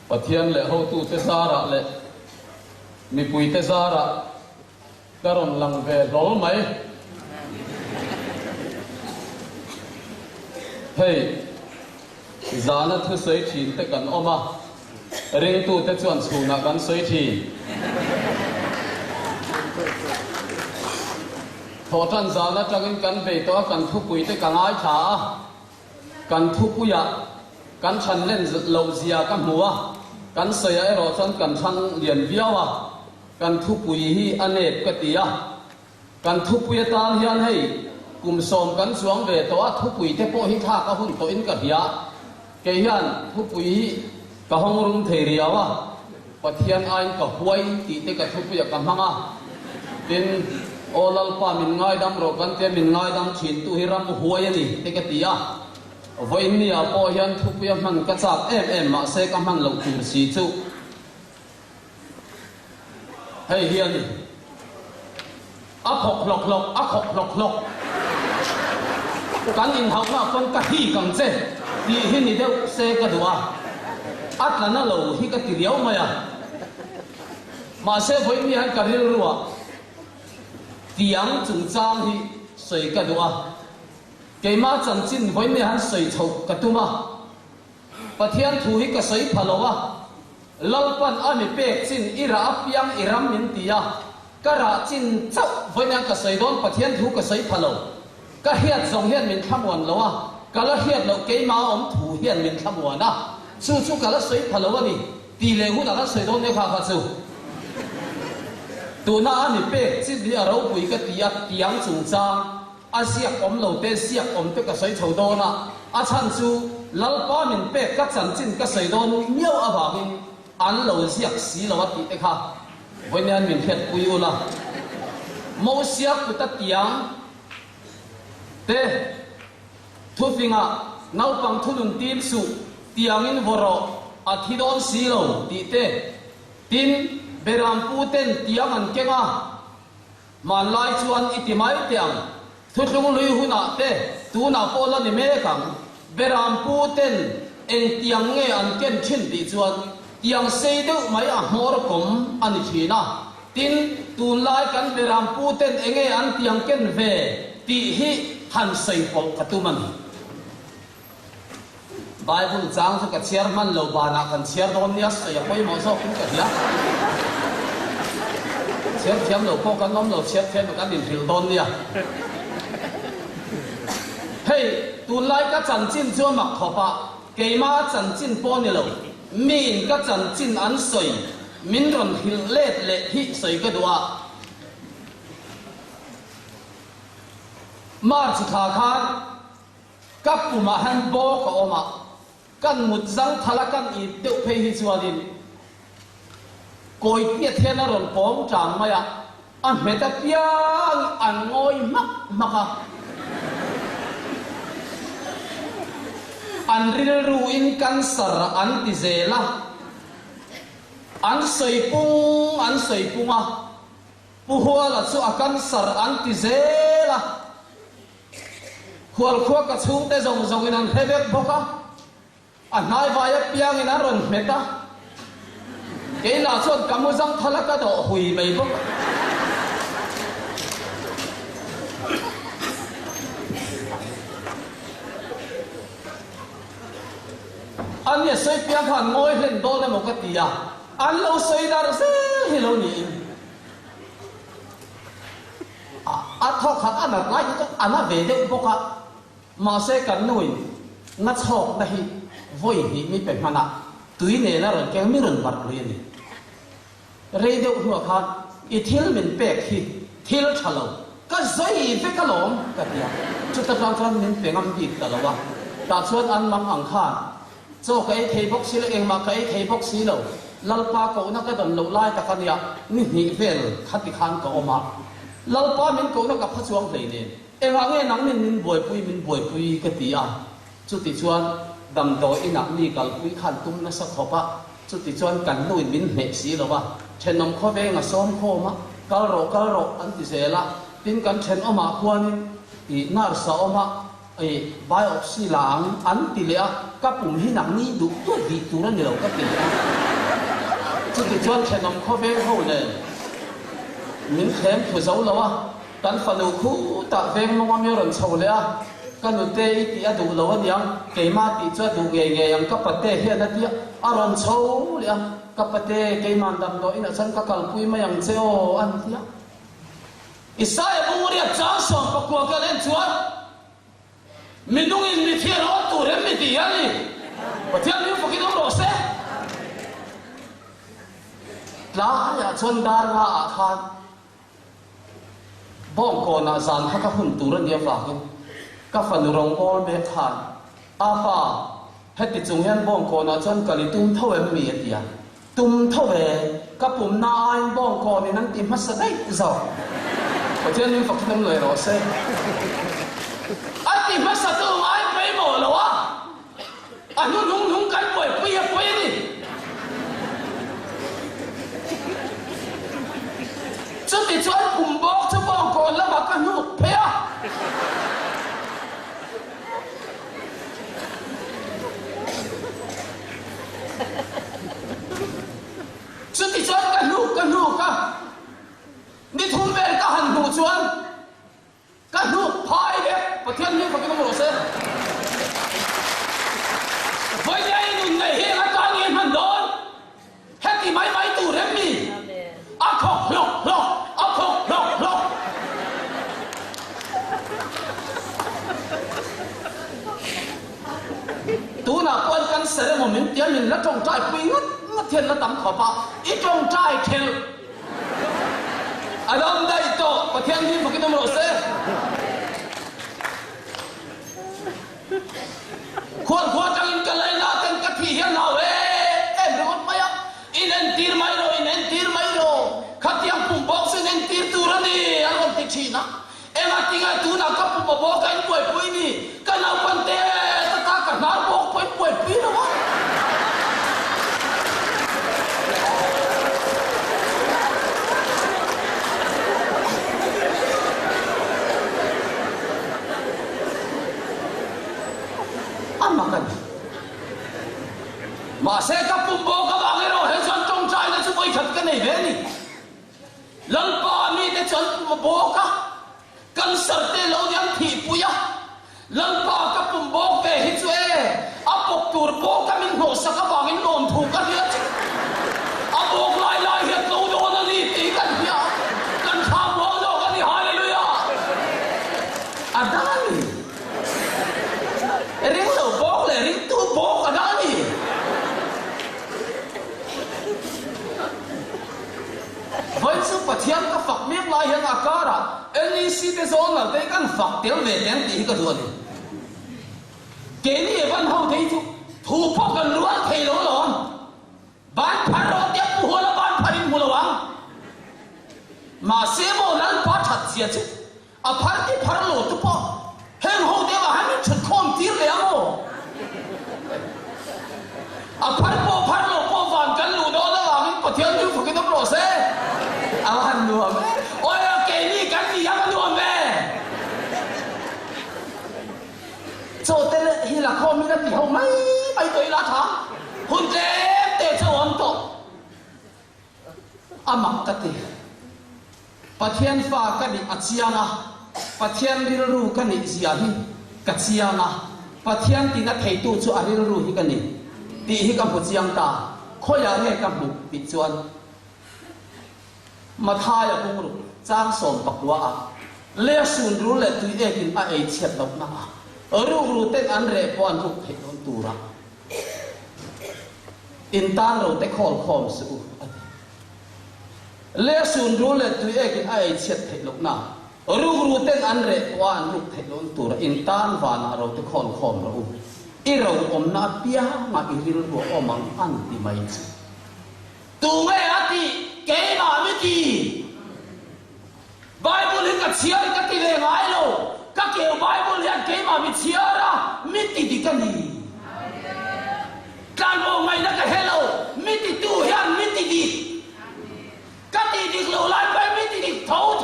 pathian le ho tu te zara le mi pui te zara karon lang ve lol mai hey zana thu soi thin te kan oma ring tu te chuan chhuna kan soi thi thotan zana tangin kan ve to kan thu pui te kangai tha kan thu puya kan chan len lo zia kan huwa kan soya ero chan kan thang lian viawa kan thu pui hi anet ka tia kan thu pui tan hian hei kum som kan chuang ve to a thu pui te po hi tha ka hun to in ka hia ke hian thu pui hi ka hong rum thei riawa pathian ain ka huai ti te ka thu pui ka hanga tin olal pa min ngai dam ro kan te min ngai dam thin tu hi ram huai ani te ka tia voi ni a po hian thu pui man ka chap em ma se ka man lo tur si chu hei hian ni a khok lok lok kan in hau na kon ka hi kang che ti hi ni deu se ka duwa atlana lo hi ka ti riau maya ma se voi ni han ka ril ruwa tiang chung chang hi soi ka duwa ke ma chan chin voi ni han soi chho ka tuma pathian thu hi ka soi phalowa lalpan ami pek chin ira apiang iram min tia kara chin chau voi na ka soi don pathian thu ka soi phalo ka hiat zong hian min thamwan lowa kala hiat lo ke ma om thu hian min thamwana chu kala soi phalo ni ti le hu da soi don ne kha chu tu na ani pek chin ni aro pui ka tia tiang chung chang asiak om lo te siak om te ka soi chho dona a chan chu lalpa min pek ka chan chin ka soi don miao awangin an lo siak si lo ti te kha voi ne an min phet pui ula mo siak ku ta tiang te thu finga nau pang thulun tim su tiangin voro athidon silo ti te tin beram pu ten tiang an kenga man lai chuan itimai tiang thutlung lui huna te tu na pola ni me kang beram pu ten eng tiang nge an ken thin ti chuan tiang sei deu mai a hmor kom ani thina tin tu lai kan beram pu ten enge an tiang ken ve ti hi han sei pol katuman Bible chang so ka chairman lo bana kan chair don nia sai poi mo so kun ka hia chair thiam lo ko kan nom lo chair them kan din thil don nia hey tu lai ka chan chin chu mak khopa ke ma chan chin po ni lo min ka chan chin an soi min ron hil let le hi soi ka duwa mar chi kha khan kap pu ma han bo ka oma kan mut zang thala kan I teu phei hi chuanin koi tia thena ron pom chang maya an meta piang an ngoi mak maka an ril ru in kan sar an ti zela an soi punga puhua la chu akan sar an ti zela hual khua ka chung te zong in an hebek boka an nai vaya piang in aron meta ke la chon kamuzang thalaka do hui mai bok an ye soi piang khan ngoi hlen do le mokatia an lo soi dar se hello ni a thok khat an lai to ana ve de boka ma se kan noi na chok na hi voi hi mi pe mana tui ne na ron keng mi ron bar le ni re de hu khan I thil min pek hi thil thalo ka zoi fe ka lom ka tia chu ta tang min pe ngam bi ta lawa ta chuan an mang ang khan cho kai thei bok sil eng ma kai thei bok si lo lalpa ko na ka don lo lai ta kan ya ni ni vel khati khan ka oma lalpa min ko na ka phachuang hlei ne enga nge nang min boi pui ka tia chu ti chuan dam do ina ni kal pui khan tum na sa khopa chu ti chuan kan lui min me si lo ba thenom kho ve nga som kho ma kal ro an ti zela tin kan then oma khuan I nar sa oma ai biopsy lang an ti le a ka pum hi nang ni du tu di tu ran lo ka ti chút thì chuan khen ông khó về hậu này mình khen phụ dấu lâu à tan phần đầu khu tạ về mong am yêu sầu lẽ cái nụ tê thì ăn đủ lâu anh em cái mà thì cho đủ nghề em cấp bát tê hiện nay ăn sầu lẽ cấp bát tê cái mà đâm đó ina chân các calcui mà yang treo ăn thì Isaiah bung riat chang som pakwa ka len chuan minung in mi thian on tu rem mi ti ani pathian mi fokin ro se la ya chon dar nga khan bong ko na zan ha ka hun tu ran dia fa ke ka fan rong ol me khan apa heti chung hian bong ko na chon kali tum tho em mi atia tum tho ve ka pum na ai bong ko ni nan ti ma sa dai zo pathian mi fokin nam loi ro se ati ma sa tu ai pe mo lo wa anu nung nung kan poi poi ni chút thì cho anh cùng bố cho bọn còn là bà cần nụ phê à chút thì cho anh cần nụ cả đi thun về cả hẳn nụ cho anh cần nụ phai đấy và thiên nhiên và cái nó sẽ với nhây nụ này hiện là cả nghiên hẳn đón hết thì máy tủ rem mì à không lọc tu na quan căn sẽ một miếng tiền mình là trồng trái quý ngất thiên là tắm khó phá ít trồng trái kêu ở đâu đây to và thiên nhiên một cái đồng sẽ khuôn trong in cái lấy là tên cái thị hiện nào đấy em đừng có phải in tir mai rồi khát tiếng phụng bốc xin in tir tu ra đi anh còn thích chi na em à tiếng ai tu na cấp phụng bốc cái anh quậy đi cái nào quan tê ta cả nào bốc quậy đâu á anh mà sẽ cấp phụng bốc các bạn rồi hết chọn trong trai là chúng tôi thật cái này về đi lần ba mi để chọn một bốc á cần sợ tê lâu nhắn thị bùi á lần ba cấp phụng bốc về hết chú áp bốc tùr bốc các mình hổ sắc các bạn in nôn thủ các hiết áp bốc lại hiết lâu đó nó đi tí cần hiết cần tham bốc đó cái gì hallelujah à đây ring lâu bốc là ring tu bốc ở đây với sự phát triển các phật miếng lại hiện à cả ra NEC để zone là cái căn phật tiếng về tiếng tí cái rồi cái này vẫn hậu thấy thủ pháp gần luôn thầy đó rồi bán phá đó tiếp mua là bán phá đi mua là vắng mà xe mô nan phá thật gì chứ à phá đi phá lỗ tức bỏ hèn hậu thế mà hắn chật khom tiếng lẽ mô à phá lỗ bỏ vàng cắn lỗ đó là cái có thiên như phải cái tốc độ xe à hắn nuông ôi cái này cái gì hắn nuông về cho tên hi là khôngมีที่เขาไม่ตัวละทั้งหุ่นเจ็บแต่จะวันโตอามักกติปัทเทียนฟ้ากันนี่อาเจียนะปัทเทียนริรูกันนี่เสียหิกัจเจียนะปัทเทียนที่นัดเหตุจู่อาริรูหิกันนี่ตีหิกันปุจยังตาข้อยาเร่กันบุปิจวนมาทายกุงรุจ้างสมปักวัวเลี้ยสุนรู้เลยตุยเอกินไอเฉียดตกนะรู้เต็งอันเรปวันทุกเหตุตัวระอินตานเราเต็งขอลคอมสู้เลี้ยสุนรู้เลยตัวเองกินไอเช็ดเหตุลูกน่ะรู้เต็งอันเรปวันทุกเหตุตัวระอินตานวานาเราเต็งขอลคอมเราอีเราอมนาเปียมาอีริลรัวอมังอันติไม่จีตัวเอติเกมาไม่จีไบเบิลเห็นกับเชียร์กับที่เลงไงโลcác kiểu Bible hiện cái mà bị chia ra mít thì cái gì can bộ mày nó cái hello mít thì tu hiện mít thì các thì lộ lại với mít thì thấu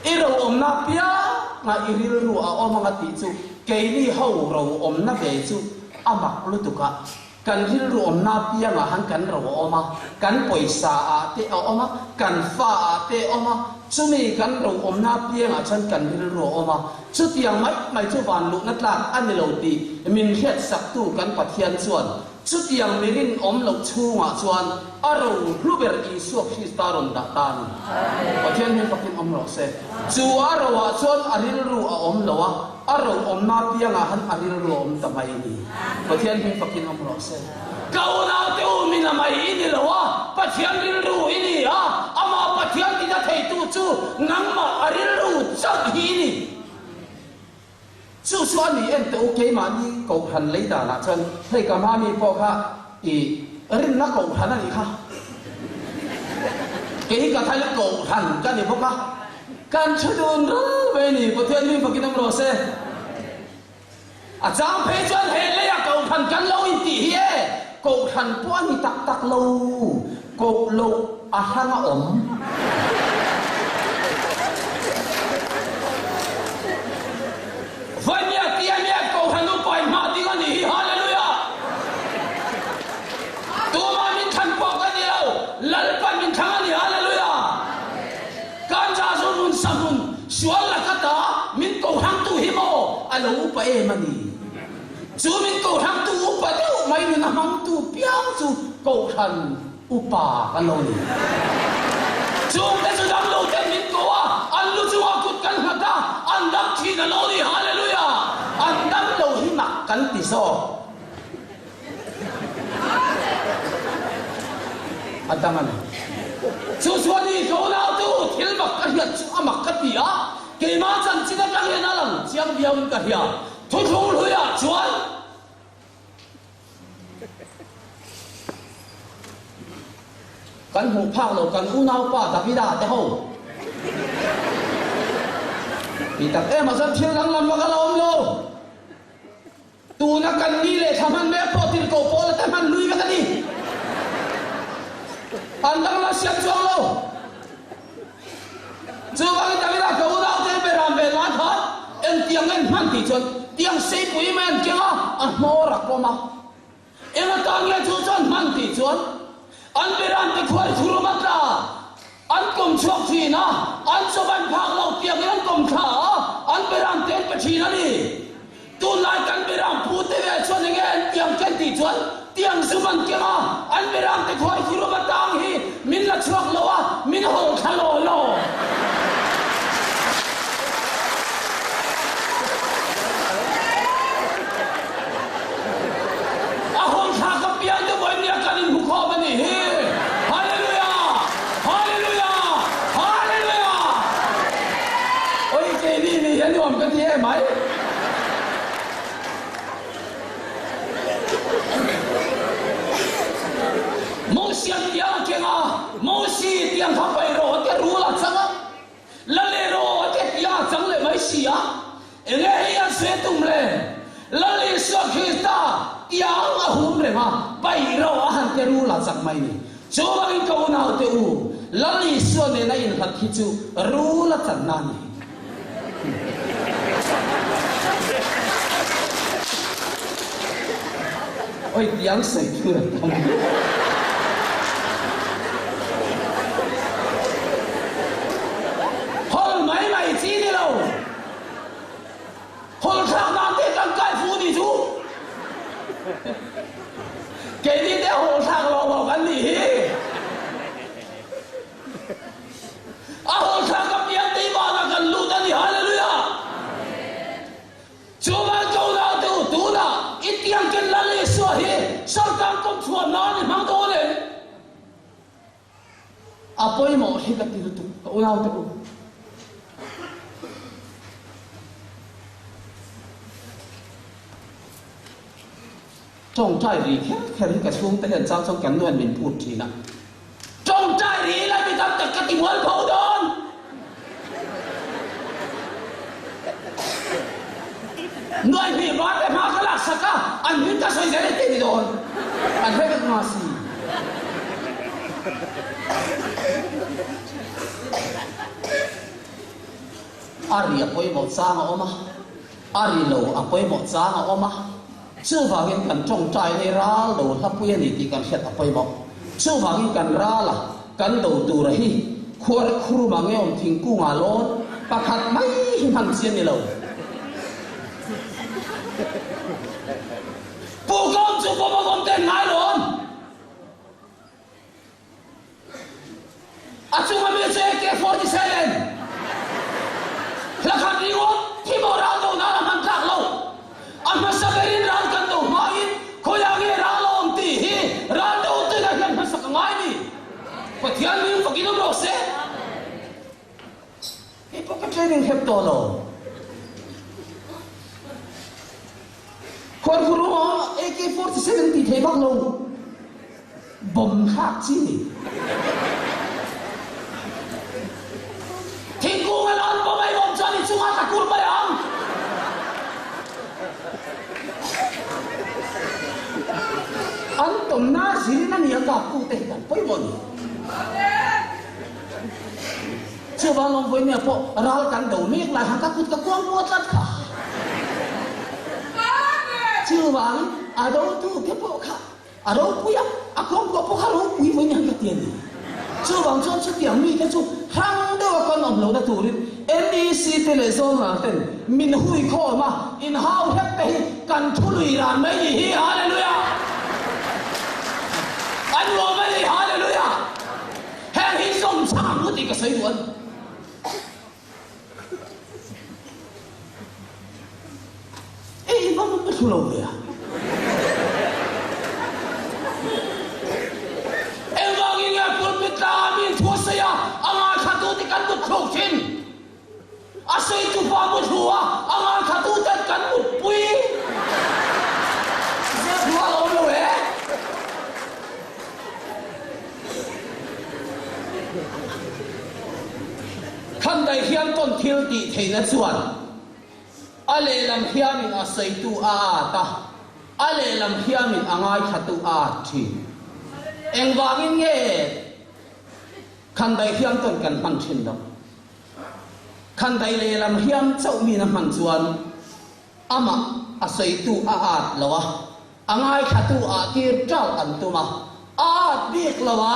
iro om na pia nga iril ru a om nga ti chu ke ni ho ro om na ve chu amak lu tu ka kan hil ru om na pia nga han kan ro oma kan poisa a te oma kan fa a te oma chumi kan ro om na pia nga chan kan hil ru oma chu tiang mai chu van lu na tla an lo ti min khet sak tu kan pathian chuan chu tiang mirin om lo chu nga chuan aro hluber i suak hi staron da tan pathian hin pakin om lo se chu aro wa chuan aril ru a om lo wa aro om na pia nga han aril ru om tamai ni pathian hin pakin om lo se kau na te u mina mai ni lo wa pathian ril ru ini ha ama pathian ti da thei tu chu nang ma aril ru chak hi ni chu chuan ni en te okay ma ni ko han lei da la chan thei ka ma mi po kha i rin na ko han ani kha ke ka thai la ko han ka ni po kha kan chudun ru ve ni pathian ni pakin om lo se a chang phe chuan he le ya ko han kan lo in ti hi e ko han po ni tak tak lo ko lo a hanga om vanya tianya ko hanu pai ma ding ani hallelujah tu ma min than po ka ni lo lal pa min thang ani hallelujah kan ja zo mun samun sual la kata min ko hang tu hi mo alo pa e mani chu min ko hang tu pa tu mai na hang tu piang chu ko han upa ka lo ni chu te chu dam lo te min ko a an lu chu a kut kan hata an dam thi na lo ni hallelujah an dam lo hi mak kan ti so adaman chu ni ko na tu thil mak ka hiat chu amak ka ti a ke ma chan chi da ka he na lang chiang biam ka hia thu thu lu ya chuan kan hu phang lo kan u nau pa davida te ho pi tak em ma san thil nang lam ka lo om lo tu na kan ni le thaman me po til ko po la taman lui ka ni andang la siap chuang lo chu ba ki davida ko u nau te be ram be la tha en tiang en man ti chon tiang sei pui men kia a mo rak ko ma en ta nge chu chon man ti chon an beran te khwai thuru matra an kom chok thi na an soban phak lo tiang an kom kha an beran te pa thi na ni tu lai kan beran pu te ve chon nge tiang chen ti chon tiang suman kia an beran te khwai thuru matang hi min la chok lo a min hol khalo lo ahon kha ka pian de boy ni kan in kho ba ni he你我们跟爹买，冇想点见啊，冇事点他背肉的路了怎么？那里肉的呀，怎么没事啊？人家呀学懂嘞，那里说去打呀啊红嘞嘛，背肉啊的路了怎么呢？就把你搞闹的乌，那里说的那人他提出路了怎么呢？ôi tiếng sấy thừa không hôn mấy mày chi đi đâu hôn khác nam thế cần cai phu đi chú kể đi để hôn khác lo vào cái gì à hôn khác gặp tiếng tí mà là cần lụt ra đi hallelujah chú ban câu nào từ tú nào ít tiếng kinh là lê xua hi sao tăng công chuột nó thì mang đồ này à bôi mỏ hi gặp từ tú câu nào từ trong trai gì thế cái xuống tới hiện sao trong cảnh nuôi mình phụt thì nè trong trai gì lại bị tập tất cả tình huống khẩu đòn nuôi bị bắt để mà cái lạc sắc à anh biết ta xoay dễ để đi rồi anh thấy cái gì ari apoy mo sang oma ari lo apoy mo sang oma chưa vào hiện cần trong trai này ra đầu tháp quê này thì cần hiện tháp quê bọc chưa vào hiện cần ra là cần đầu tù rồi khoa khu mà nghe ông thình cu ngà lót bạc hạt mấy hàng xiên này lâu bố con chú có một con tên ngay luôn chú mà biết chơi cái 47 là khát đi uống thì bỏ ra đâu nó làm ăn trạc lâu mà sao cái đi ra cần đâu mà in khối nhà nghe ra lâu ông tì hi ra đâu tôi là gần mà sao ngay đi và thiên mình phải cái nó sẽ cái cái training hẹp to lâu con guru AK-47 thì thế bắc lâu bom khác chi thiên cung anh ăn có mấy bom cho đi chung ăn cả cua bay ăn ăn tôm na gì nó nhiều cả cua tê cả bấy bồn chưa bao lâu với nhà phụ ra cắn đầu miếng lại hàng các cua các quang mua tất cả chưa bằng ở đâu tu cái bộ khác ở đâu quý à không có bộ khác đâu quý với nhau cái tiền gì chưa bằng cho tiền mi cái chú hàng đâu con ông lâu đã tu đi NEC television là tên mình hui khó mà in how happy cần thu lùi làm mấy gì hallelujah anh lo mấy gì hallelujah hàng hi sông sang của thì cái sấy luôn vâng không biết thu lâu à em vâng nghe quân biết ta mình thua xây à anh ai khát tu thì cắn một khẩu trên à xây tu phá một thua anh ai khát tu thì cắn một bùi sẽ thua lâu lâu ấy khăn đầy hiên tôn thiêu tị thầy nó chuẩn ale lam hiamin a saitu a ta ale lam hiamin angai khatu a thi eng wangin nge khandai hiam ton kan man thin do khandai le lam hiam chau mi na man chuan ama a saitu a lawa angai khatu a tir trau an tuma a bik lawa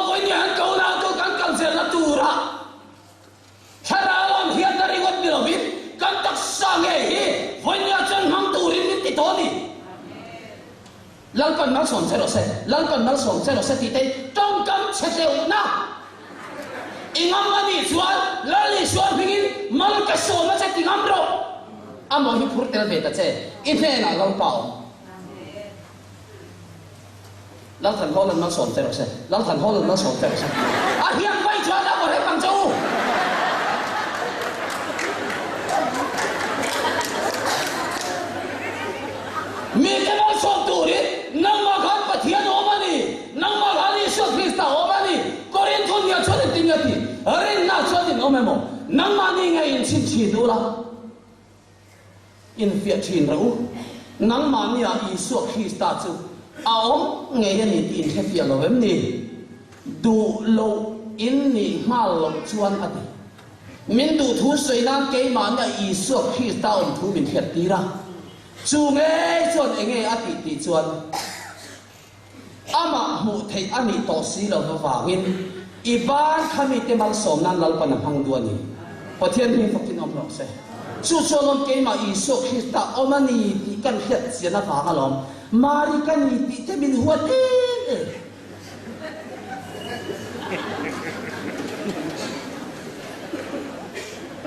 với nhà câu nào tôi cần sẽ là tu ra hay là làm hiện tại còn điều biết cần tất sang nghề hi với nhà chân hăng tu đi biết tí tốt đi lần cần nói sồn sẽ thì thế trong cấm sẽ đều na ingam mà đi xuân lali xuân pingin mal cái sồn nó sẽ tiếng âm rồi âm ở hi phur tel về ta che ít thế nào lâu bảo lão thần hô lên nó sồn chạy rồi lão thần hô lên nó sồn chạy rồi à hiện quay cho đã có thể bằng châu mình cái nó sồn tủ đi nâng mà khát và thiên ốm anh đi nâng mà khát đi sốt Christ ốm anh đi có đến thôn nhà cho đến tình nhật thì ở đây nào cho đến ốm em mồ nâng mà đi ngay in xin chỉ đủ là in việc chỉ rau nâng mà đi à Isu Christ chú ông nghe như tin thế việc lo em nè đủ lâu in nè mà lo chuan à đi mình đủ thu suy nam cái mà nhà Isu Christ ông thu mình thiệt đi ra chú nghe chuan nghe à đi chuan ama mu thầy anh đi tổ sĩ lo vào vangin iban kami temang som nan lalpan ang hangduan ni pathian ni fakin om lo se chú cholom cái mà Isu Christ ông anh đi kan hiat sia na phá kalom mari kan iti te bin huat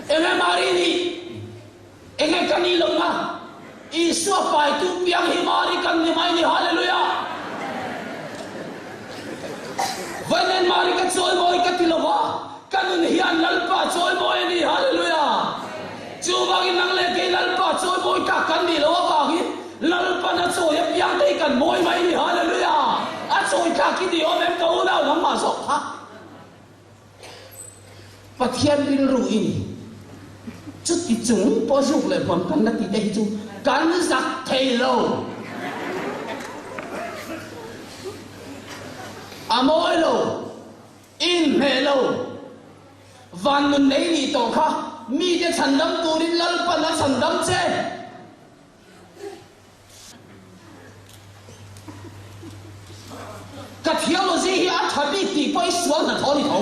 enge mari ni enge kanilong na Isu pai tu piang hi mari kan ni mai ni hallelujah vanen mari ka choi moi ka tilowa kanun hian lalpa choi moi ni hallelujah chu bangin nang le ke lalpa choi moi ka kan ni lo bangin lalpa na choi piang dei kan moi mai ni hallelujah a choi ka ki di om em ko na nang ma sok ha pathian rin ru ini chút cái chúng có dục lại còn cần là tí đây chú cắn giặc thầy lâu à môi lâu in hệ lâu van nun nei ni to kha mi de chandam turin lal pa na chandam che ka theology hi a thabi ti poi sual na tholi tho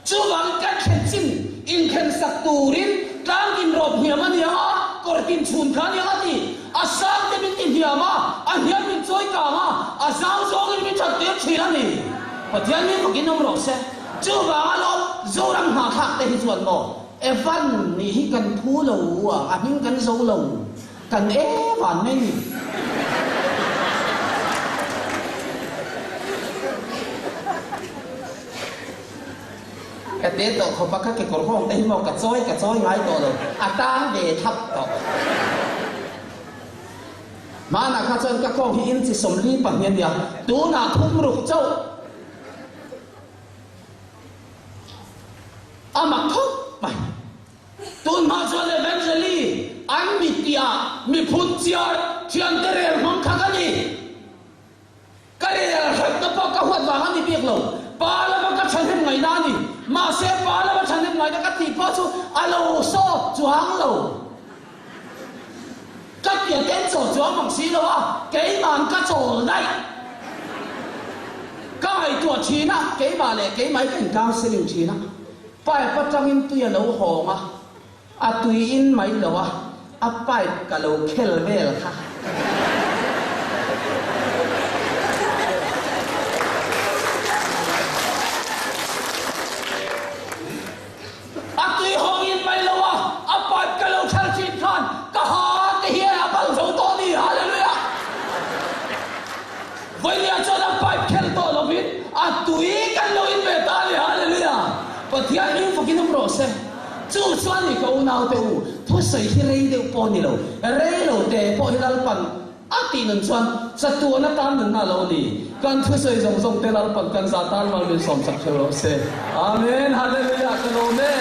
chu wang ka khen chin in khen sak turin tang in rob hiam ani ha kortin chun khan ya ti asam te min tin hiama a hiam min choi ka ma a sang zong in min chat te thira ni pathian ni ko kinom ro se chu wang a lo zorang ha thak te hi chuan mo evan ni hi kan thu lo a min kan zo lo kan van nei ni cái tế tổ không bắt các cái cổ không thấy một cái chói ngay tổ rồi ta về thấp tổ mà na khác chân các con hiện chỉ sống lý bằng nhân địa tú na thung rục châu mặc thúc mày tú mà cho lên evangeli anh bị tia bị phun chia chuyện thế này không khác cái này là hết nó bao cái hoạt vàng anh đi biết rồi ba là bao cái chân thêm ngày nay mà sẽ ba là bao chân thêm ngày đó cái gì bao chú alo so choáng rồi cái tiền đến chỗ choáng bằng xí đâu à cái màn cái chỗ này cái tuổi chín á cái bà này cái máy cảnh cao sẽ điều chín á phải bắt trong in tuy lâu hồng à tuy in máy lâu à phải cả lâu khel về là khác vậy là cho nó phải khen tội lo biết tùy cái lo in về ta đi hallelujah và thì anh yêu phục kinh nó sẽ chú xoan thì câu nào tiêu thôi sấy hi rei đều po ni lo rei lo te po hi dal pan tin anh xoan sa tu na tan mình na lo ni kan thôi sấy rong rong te dal pan kan sa tan mal bin som sak lo se amen hallelujah kan amen